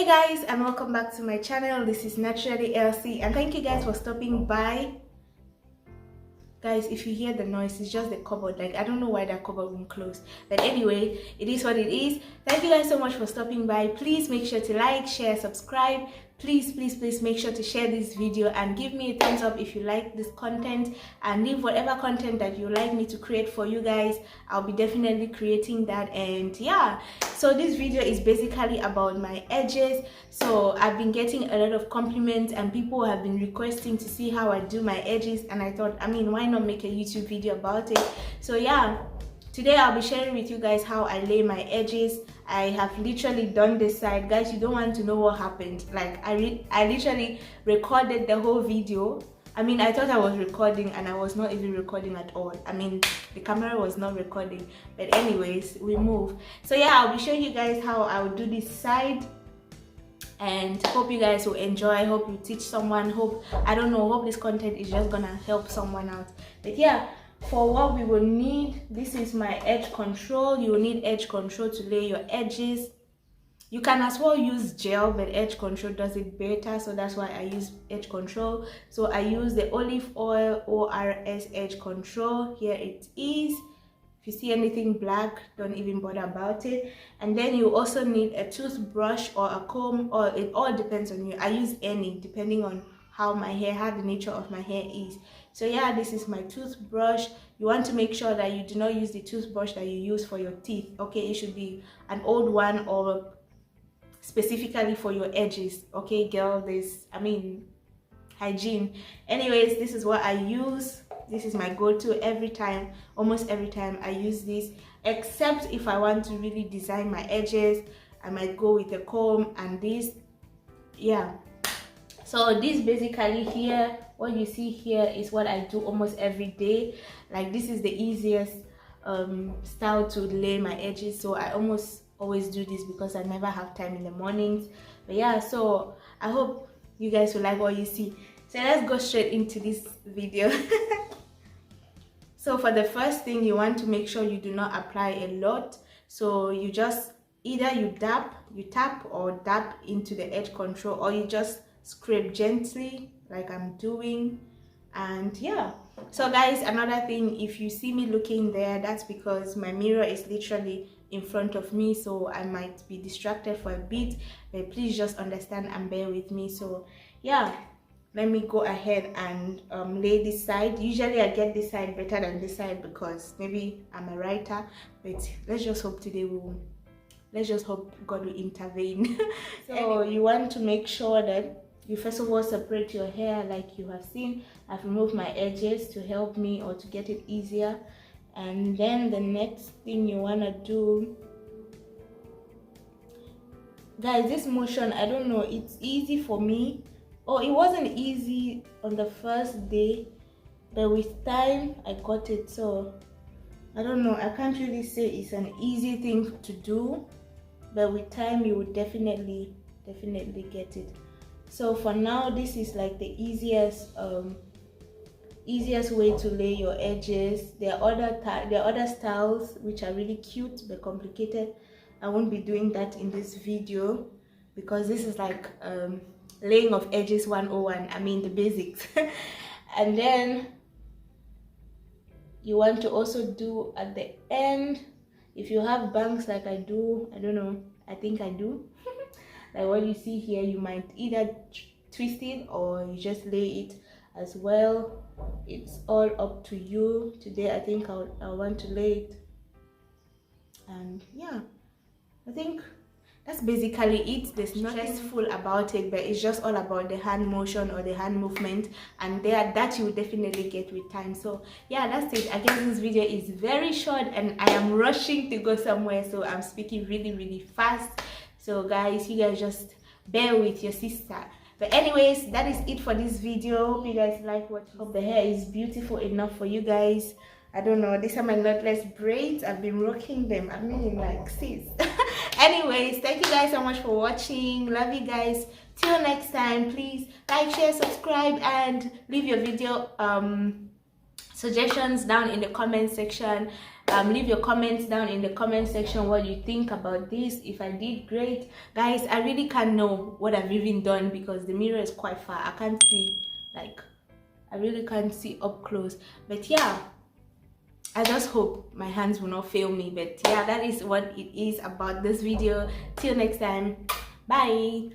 Guys, and welcome back to my channel. This is Naturally LC, and thank you guys for stopping by. Guys, if you hear the noise, it's just the cupboard. Like, I don't know why that cupboard won't close, but anyway, it is what it is. Thank you guys so much for stopping by. Please make sure to like, share, subscribe. Please make sure to share this video and give me a thumbs up if you like this content, and leave whatever content that you like me to create for you guys. I'll be definitely creating that. And yeah, so this video is basically about my edges. So I've been getting a lot of compliments and people have been requesting to see how I do my edges, and I thought, I mean, why not make a YouTube video about it? So yeah, today I'll be sharing with you guys how I lay my edges. I have literally done this side. Guys, you don't want to know what happened. Like, I literally recorded the whole video. I mean, I thought I was recording and I was not even recording at all. I mean, the camera was not recording. But anyways, we move. So yeah, I'll be showing you guys how I will do this side. And hope you guys will enjoy. Hope you teach someone. Hope this content is just gonna help someone out. But yeah, for what we will need, this is my edge control. You will need edge control to lay your edges. You can as well use gel, but edge control does it better, so that's why I use edge control. So I use the olive oil ORS edge control. Here it is. If you see anything black, don't even bother about it. And then you also need a toothbrush or a comb, or it all depends on you. I use any depending on how the nature of my hair is. So yeah, this is my toothbrush. You want to make sure that you do not use the toothbrush that you use for your teeth. Okay, it should be an old one or specifically for your edges. Okay, girl, hygiene. Anyways, this is what I use. This is my go-to every time. Almost every time I use this, except if I want to really design my edges, I might go with a comb and this. Yeah, so this basically here, what you see here is what I do almost every day. Like, this is the easiest style to lay my edges, so I almost always do this because I never have time in the mornings. But yeah, so I hope you guys will like what you see. So let's go straight into this video. So for the first thing, you want to make sure you do not apply a lot. So you just either you tap or dab into the edge control, or you just scrape gently like I'm doing. And yeah, so guys, another thing, if you see me looking there, that's because my mirror is literally in front of me, so I might be distracted for a bit, but please just understand and bear with me. So yeah, let me go ahead and lay this side. Usually I get this side better than this side because maybe I'm a writer, but let's just hope God will intervene. So you want to make sure that you first of all separate your hair. Like you have seen, I've removed my edges to help me or to get it easier. And then the next thing you want to do, guys, this motion, I don't know, it's easy for me, or it wasn't easy on the first day, but with time I got it. So I don't know, I can't really say it's an easy thing to do, but with time you will definitely get it. So for now, this is like the easiest way to lay your edges. There are other styles which are really cute but complicated. I won't be doing that in this video because this is like laying of edges 101. I mean, the basics. And then you want to also do at the end, if you have bangs like I do, I don't know, I think I do. Like what you see here, you might either twist it or you just lay it as well. It's all up to you. Today I think I want to lay it. And yeah, I think that's basically it. There's nothing stressful about it, but it's just all about the hand motion or the hand movement, and that you will definitely get with time. So yeah, that's it. I guess this video is very short and I am rushing to go somewhere, so I'm speaking really fast. So guys, you guys just bear with your sister. But anyways, that is it for this video. Hope you guys like what you hope the hair is beautiful enough for you guys. I don't know, these are my knotless braids. I've been rocking them. I mean, like, sis. Anyways, thank you guys so much for watching. Love you guys. Till next time, please like, share, subscribe, and leave your video suggestions down in the comment section. Leave your comments down in the comment section what you think about this. If I did great, guys, I really can't know what I've even done because the mirror is quite far. I can't see, like, I really can't see up close. But yeah, I just hope my hands will not fail me. But yeah, that is what it is about this video. Till next time, bye.